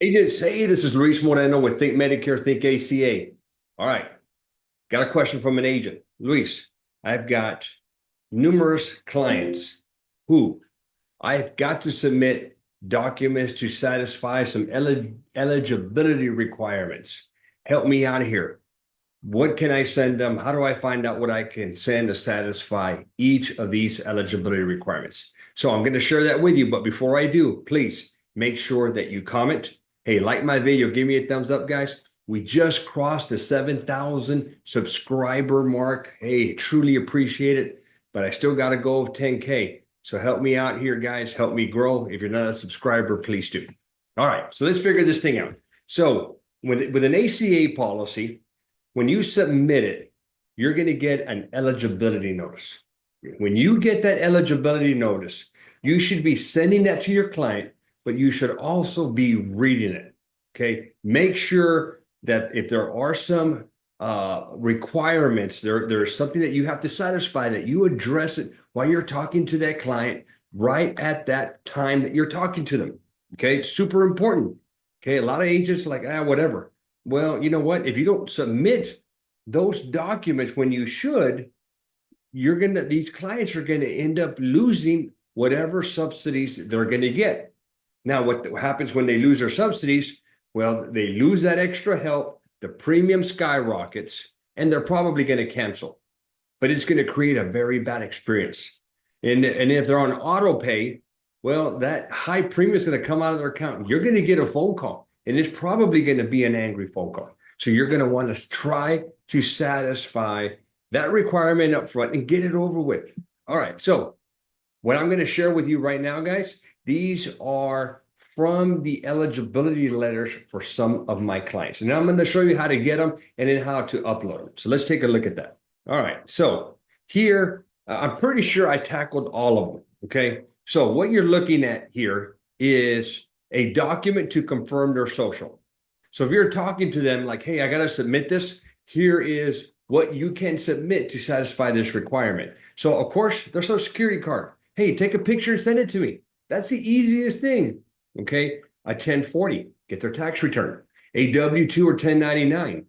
Agents, hey, this is Luis Moreno with Think Medicare, Think ACA. All right, got a question from an agent. Luis, I've got numerous clients who I've got to submit documents to satisfy some eligibility requirements. Help me out here. What can I send them? How do I find out what I can send to satisfy each of these eligibility requirements? So I'm going to share that with you. But before I do, please make sure that you comment. Hey, like my video, give me a thumbs up, guys. We just crossed the 7,000 subscriber mark. Hey, truly appreciate it. But I still got to go 10K. So help me out here, guys. Help me grow. If you're not a subscriber, please do. All right, so let's figure this thing out. So with an ACA policy, when you submit it, you're going to get an eligibility notice. When you get that eligibility notice, you should be sending that to your client, but you should also be reading it. Okay. Make sure that if there are some requirements, there's something that you have to satisfy, that you address it while you're talking to that client right at that time that you're talking to them. Okay. It's super important. Okay. A lot of agents are like, whatever. Well, you know what? If you don't submit those documents when you should, these clients are gonna end up losing whatever subsidies they're gonna get. Now, what happens when they lose their subsidies? Well, they lose that extra help, the premium skyrockets, and they're probably gonna cancel. But it's gonna create a very bad experience. And if they're on auto pay, well, that high premium is gonna come out of their account. You're gonna get a phone call, and it's probably gonna be an angry phone call. So you're gonna want to try to satisfy that requirement up front and get it over with. All right. So what I'm going to share with you right now, guys, these are from the eligibility letters for some of my clients. And I'm going to show you how to get them and then how to upload them. So let's take a look at that. All right. So here, I'm pretty sure I tackled all of them. Okay. So what you're looking at here is a document to confirm their social. So if you're talking to them like, hey, I got to submit this, here is what you can submit to satisfy this requirement. So, of course, their social security card. Hey, take a picture and send it to me. That's the easiest thing. Okay. A 1040, get their tax return. A W-2 or 1099.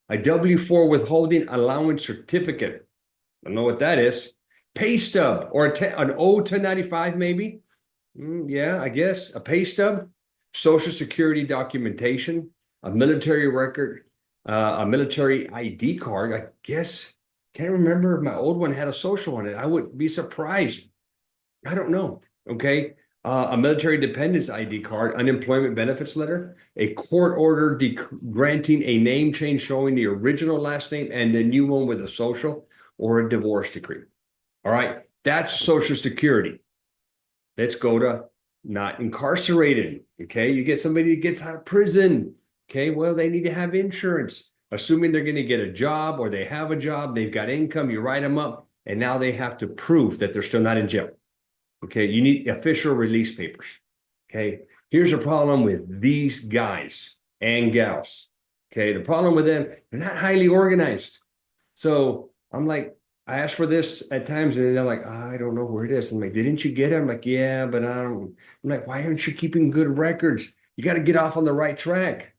A W-4 withholding allowance certificate. I don't know what that is. Pay stub or an O-1095 maybe. Yeah, I guess. A pay stub. Social security documentation. A military record, a military ID card. I guess, can't remember if my old one had a social on it. I would be surprised. I don't know. Okay. A military dependence ID card, unemployment benefits letter, a court order granting a name change showing the original last name and the new one with a social, or a divorce decree. All right. That's Social Security. Let's go to not incarcerated. Okay. You get somebody that gets out of prison. Okay, well, they need to have insurance, assuming they're going to get a job or they have a job, they've got income, you write them up, and now they have to prove that they're still not in jail. Okay, you need official release papers. Okay, here's a problem with these guys and gals. Okay, the problem with them, they're not highly organized. So I'm like, I ask for this at times, and they're like, I don't know where it is. I'm like, didn't you get it? I'm like, yeah, but I don't. I'm like, why aren't you keeping good records? You got to get off on the right track.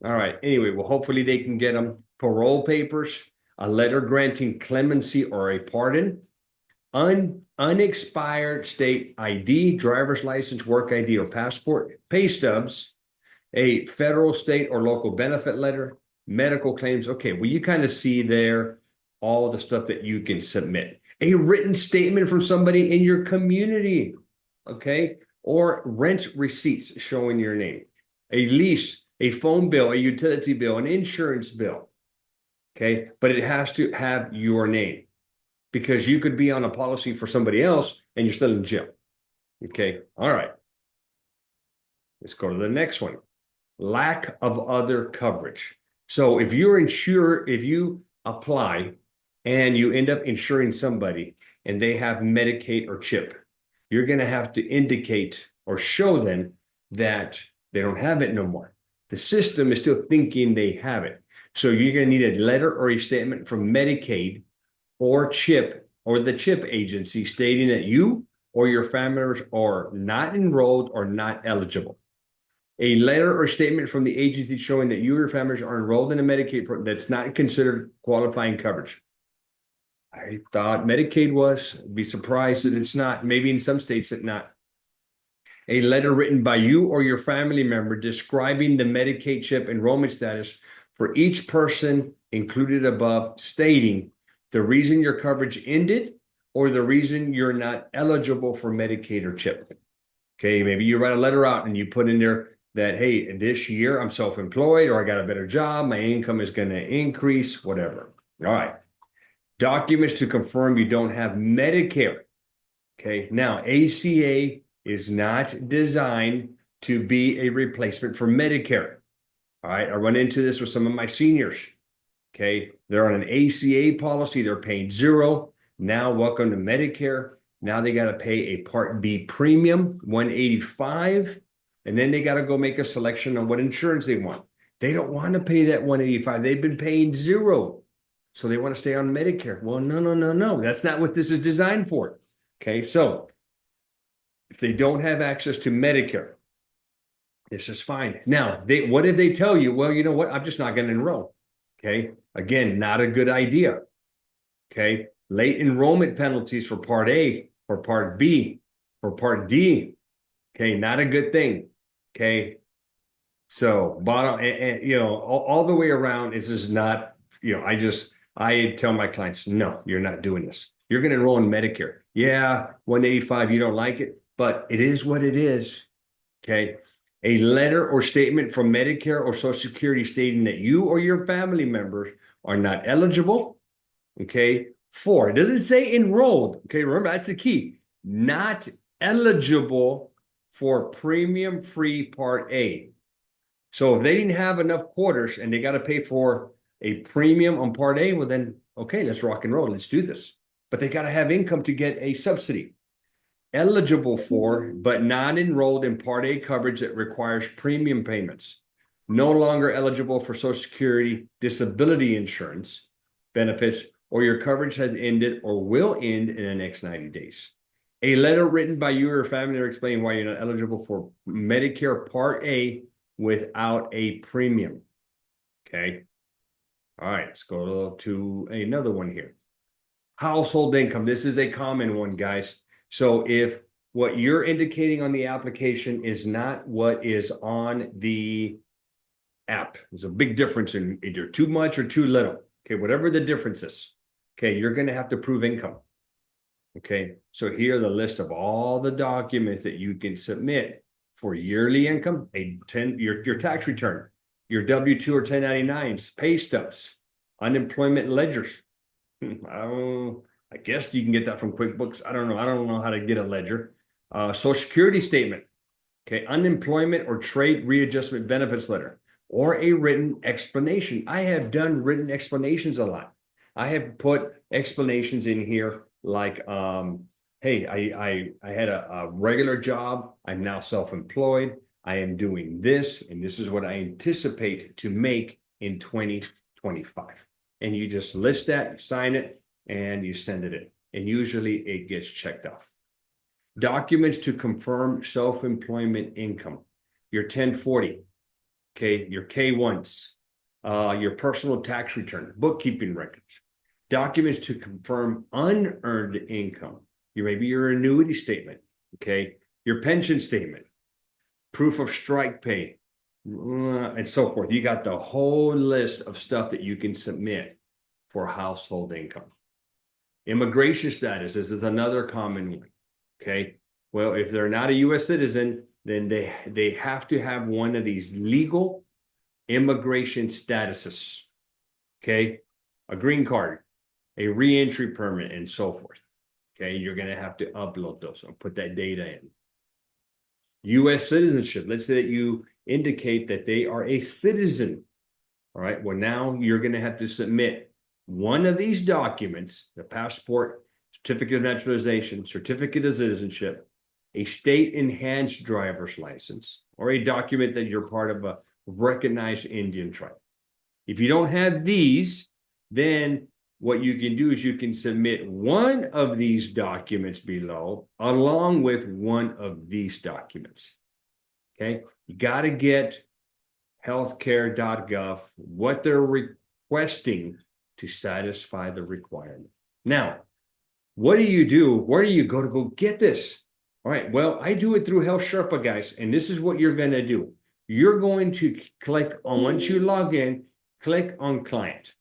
All right. Anyway, well, hopefully they can get them parole papers, a letter granting clemency or a pardon, unexpired state ID, driver's license, work ID, or passport, pay stubs, a federal, state, or local benefit letter, medical claims. Okay, well, you kind of see there all the stuff that you can submit. A written statement from somebody in your community, okay, or rent receipts showing your name, a lease, a phone bill, a utility bill, an insurance bill. Okay. But it has to have your name because you could be on a policy for somebody else and you're still in jail. Okay. All right. Let's go to the next one. Lack of other coverage. So if you apply and you end up insuring somebody and they have Medicaid or CHIP, you're going to have to indicate or show them that they don't have it no more. The system is still thinking they have it. So you're going to need a letter or a statement from Medicaid or CHIP or the CHIP agency stating that you or your family members are not enrolled or not eligible. A letter or statement from the agency showing that you or your family are enrolled in a Medicaid program that's not considered qualifying coverage. I thought Medicaid was. I'd be surprised that it's not. Maybe in some states it's not. A letter written by you or your family member describing the Medicaid CHIP enrollment status for each person included above, stating the reason your coverage ended or the reason you're not eligible for Medicaid or CHIP. Okay, maybe you write a letter out and you put in there that, hey, this year I'm self-employed or I got a better job, my income is going to increase, whatever. All right. Documents to confirm you don't have Medicare. Okay, now ACA is not designed to be a replacement for Medicare. All right, I run into this with some of my seniors. Okay, they're on an ACA policy, they're paying $0. Now, welcome to Medicare. Now they got to pay a Part B premium, $185, and then they got to go make a selection on what insurance they want. They don't want to pay that $185. They've been paying $0. So they want to stay on Medicare. Well, no. That's not what this is designed for. Okay, so if they don't have access to Medicare, this is fine. Now, what did they tell you? Well, you know what? I'm just not going to enroll. Okay, again, not a good idea. Okay, late enrollment penalties for Part A, for Part B, for Part D. Okay, not a good thing. Okay, so bottom, all the way around, this is not, I tell my clients, no, you're not doing this. You're going to enroll in Medicare. Yeah, 185, you don't like it, but it is what it is. Okay. A letter or statement from Medicare or Social Security stating that you or your family members are not eligible. Okay. It doesn't say enrolled. Okay. Remember, that's the key. Not eligible for premium-free Part A. So if they didn't have enough quarters and they got to pay for a premium on Part A, well then, okay, let's rock and roll. Let's do this. But they got to have income to get a subsidy. Eligible for, but not enrolled in Part A coverage that requires premium payments. No longer eligible for Social Security disability insurance benefits, or your coverage has ended or will end in the next 90 days. A letter written by you or your family to explain why you're not eligible for Medicare Part A without a premium. Okay. All right, let's go to another one here. Household income. This is a common one, guys. So if what you're indicating on the application is not what is on the app, there's a big difference in either too much or too little. Okay, whatever the difference is, okay, you're going to have to prove income. Okay, so here are the list of all the documents that you can submit for yearly income, your tax return, your W-2 or 1099s, pay stubs, unemployment ledgers. I guess you can get that from QuickBooks. I don't know how to get a ledger. Social Security statement. Okay, unemployment or trade readjustment benefits letter, or a written explanation. I have done written explanations a lot. I have put explanations in here like, hey, I had a regular job. I'm now self-employed. I am doing this, and this is what I anticipate to make in 2025. And you just list that, you sign it, and you send it in. And usually it gets checked off. Documents to confirm self-employment income. Your 1040, okay, your K-1s, your personal tax return, bookkeeping records. Documents to confirm unearned income. Maybe your annuity statement, okay, your pension statement, proof of strike pay, and so forth. You got the whole list of stuff that you can submit for household income. Immigration status, this is another common one. Okay, well, if they're not a U.S. citizen, then they have to have one of these legal immigration statuses. Okay, a green card, a reentry permit, and so forth. Okay, you're going to have to upload those and put that data in. U.S. citizenship, let's say that you indicate that they are a citizen. All right, well, now you're going to have to submit one of these documents, the passport, certificate of naturalization, certificate of citizenship, a state enhanced driver's license, or a document that you're part of a recognized Indian tribe. If you don't have these, then what you can do is you can submit one of these documents below along with one of these documents. Okay. You got to get HealthCare.gov, what they're requesting to satisfy the requirement. Now, what do you do? Where do you go to go get this? All right. Well, I do it through HealthSherpa, guys. And this is what you're going to do. You're going to click on, once you log in, click on client.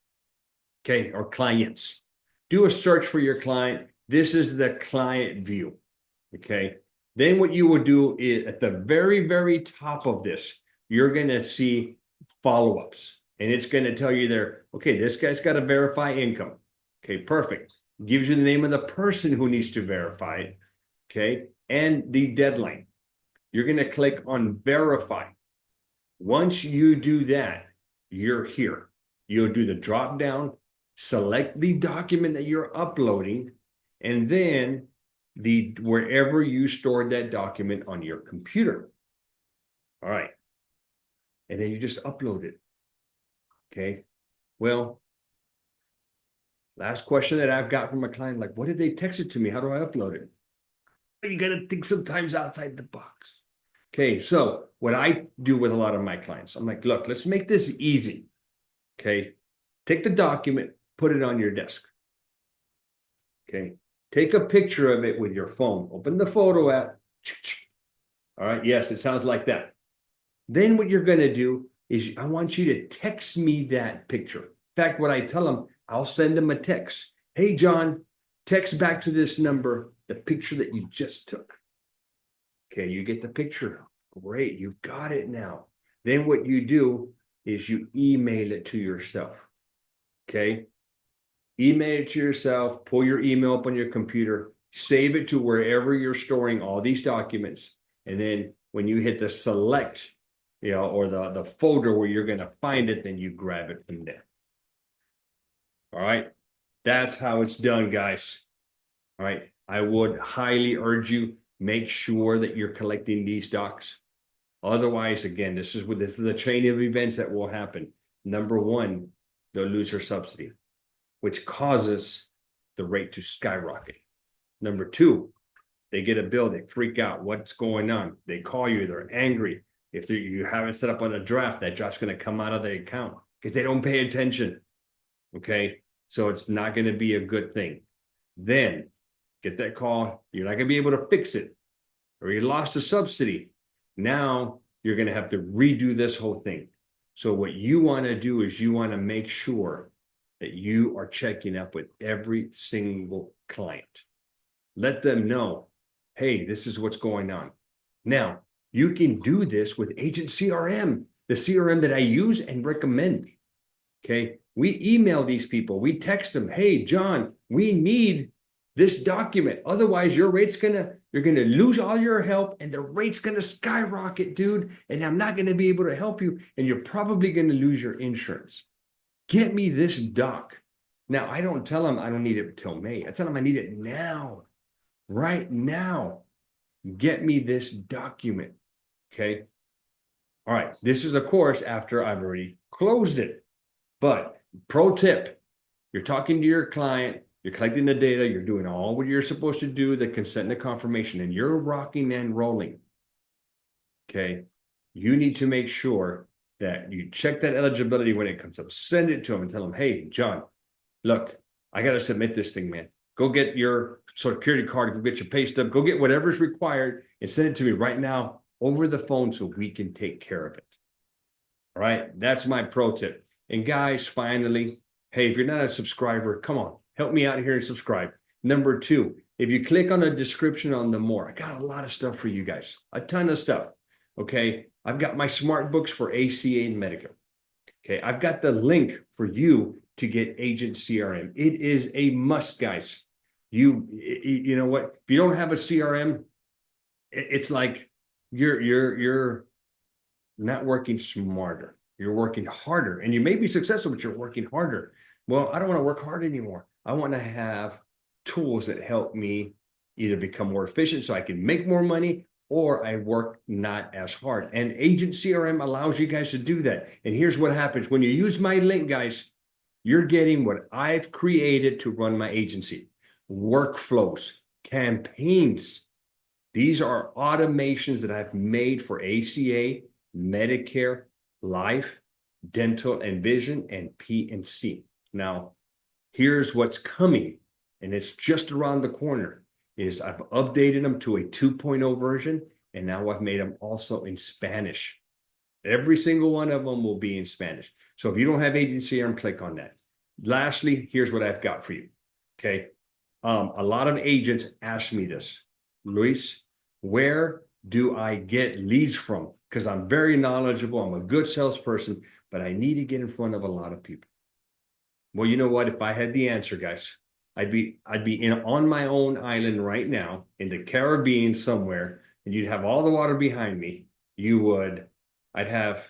Okay. Or clients. Do a search for your client. This is the client view. Okay. Then what you will do is at the very, very top of this, you're going to see follow-ups. And it's going to tell you there, okay, this guy's got to verify income. Okay, perfect. Gives you the name of the person who needs to verify it. Okay, and the deadline. You're going to click on verify. Once you do that, you're here. You'll do the drop down, select the document that you're uploading, and then wherever you stored that document on your computer. All right. And then you just upload it. Okay. Well, last question that I've got from a client, like, what did they text it to me? How do I upload it? You got to think sometimes outside the box. Okay. So what I do with a lot of my clients, I'm like, look, let's make this easy. Okay. Take the document, put it on your desk. Okay. Take a picture of it with your phone. Open the photo app. All right. Yes, it sounds like that. Then what you're going to do is I want you to text me that picture. In fact, what I tell them, I'll send them a text. Hey, John, text back to this number the picture that you just took. Okay, you get the picture. Great, you've got it now. Then what you do is you email it to yourself. Okay, email it to yourself, pull your email up on your computer, save it to wherever you're storing all these documents. And then when you hit the select, or the folder where you're going to find it, then you grab it from there. All right. That's how it's done, guys. All right. I would highly urge you, make sure that you're collecting these docs. Otherwise, again, this is a chain of events that will happen. Number one, they'll lose their subsidy, which causes the rate to skyrocket. Number two, they get a bill, they freak out. What's going on? They call you, they're angry. If you haven't set up on a draft, that draft's going to come out of the account because they don't pay attention. Okay. So it's not going to be a good thing. Then get that call. You're not going to be able to fix it, or you lost a subsidy. Now you're going to have to redo this whole thing. So what you want to do is you want to make sure that you are checking up with every single client. Let them know, hey, this is what's going on. Now, you can do this with Agent CRM, the CRM that I use and recommend. Okay. We email these people. We text them. Hey, John, we need this document. Otherwise, you're going to lose all your help and the rate's going to skyrocket, dude. And I'm not going to be able to help you. And you're probably going to lose your insurance. Get me this doc. Now, I don't tell them I don't need it until May. I tell them I need it now, right now. Get me this document. Okay. All right. This is, of course, after I've already closed it. But pro tip, you're talking to your client, you're collecting the data, you're doing all what you're supposed to do, the consent and the confirmation, and you're rocking and rolling. Okay. You need to make sure that you check that eligibility when it comes up. Send it to them and tell them, hey, John, look, I got to submit this thing, man. Go get your security card, go get your pay stub, go get whatever's required and send it to me right now over the phone so we can take care of it. All right. That's my pro tip. And guys, finally, hey, if you're not a subscriber, come on, help me out here and subscribe. Number two, if you click on the description on the more, I got a lot of stuff for you guys, a ton of stuff. Okay. I've got my smart books for ACA and Medicare. Okay. I've got the link for you to get Agent CRM. It is a must, guys. You know what? If you don't have a CRM, it's like you're not working smarter. You're working harder, and you may be successful, but you're working harder. Well, I don't want to work hard anymore. I want to have tools that help me either become more efficient so I can make more money, or I work not as hard. And Agent CRM allows you guys to do that. And here's what happens. When you use my link, guys, you're getting what I've created to run my agency. Workflows, campaigns, These are automations that I've made for ACA, Medicare, life, dental and vision, and P&C. Now, here's what's coming, and it's just around the corner, is I've updated them to a 2.0 version, and now I've made them also in Spanish. Every single one of them will be in Spanish. So if you don't have agency, click on that. Lastly, here's what I've got for you. Okay. A lot of agents ask me this, Luis, where do I get leads from? Because I'm very knowledgeable. I'm a good salesperson, but I need to get in front of a lot of people. Well, you know what? If I had the answer, guys, I'd be on my own island right now in the Caribbean somewhere, and you'd have all the water behind me. I'd have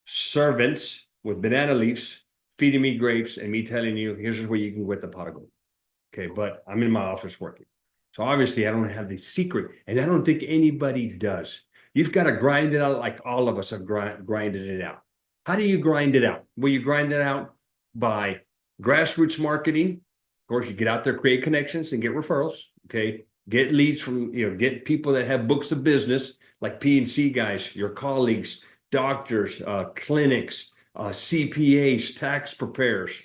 servants with banana leaves feeding me grapes and me telling you, here's where you can get the pot of gold. Okay, but I'm in my office working. So obviously I don't have the secret, and I don't think anybody does. You've got to grind it out like all of us have grinded it out. How do you grind it out? Well, you grind it out by grassroots marketing. Of course, you get out there, create connections, and get referrals. Okay, get leads from, get people that have books of business like P&C guys, your colleagues, doctors, clinics, CPAs, tax preparers,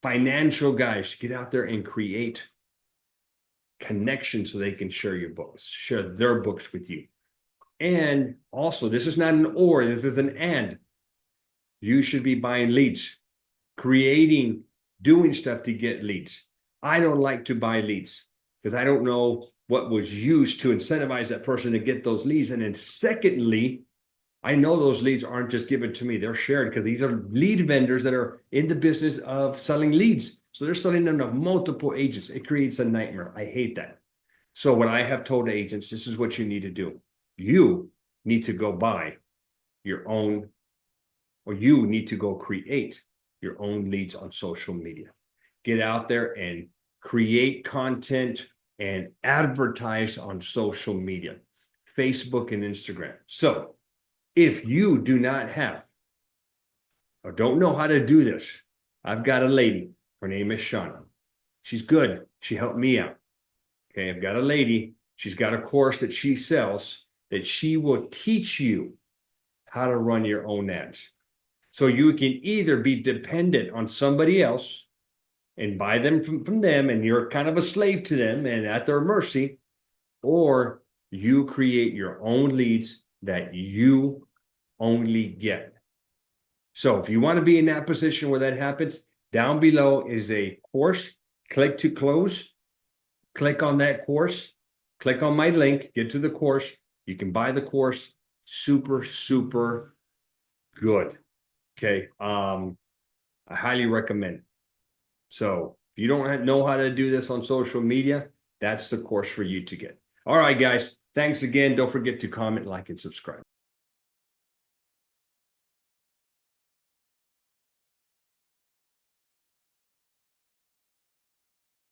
financial guys. Get out there and create connections so they can share their books with you. And also, this is not an or, this is an and. You should be buying leads, doing stuff to get leads. I don't like to buy leads because I don't know what was used to incentivize that person to get those leads. And then secondly, I know those leads aren't just given to me. They're shared because these are lead vendors that are in the business of selling leads. So they're selling them to multiple agents. It creates a nightmare. I hate that. So what I have told agents, this is what you need to do. You need to go buy your own, or you need to go create your own leads on social media. Get out there and create content and advertise on social media, Facebook and Instagram. So if you do not have or don't know how to do this, I've got a lady. Her name is Shauna. She's good. She helped me out. Okay, I've got a lady. She's got a course that she sells that she will teach you how to run your own ads. So you can either be dependent on somebody else and buy them from them, and you're kind of a slave to them and at their mercy, or you create your own leads that you only get. So if you want to be in that position where that happens, down below is a course. Click to close. Click on that course. Click on my link. Get to the course. You can buy the course. Super, super good. Okay. I highly recommend it. So if you don't know how to do this on social media, that's the course for you to get. All right, guys. Thanks again. Don't forget to comment, like, and subscribe.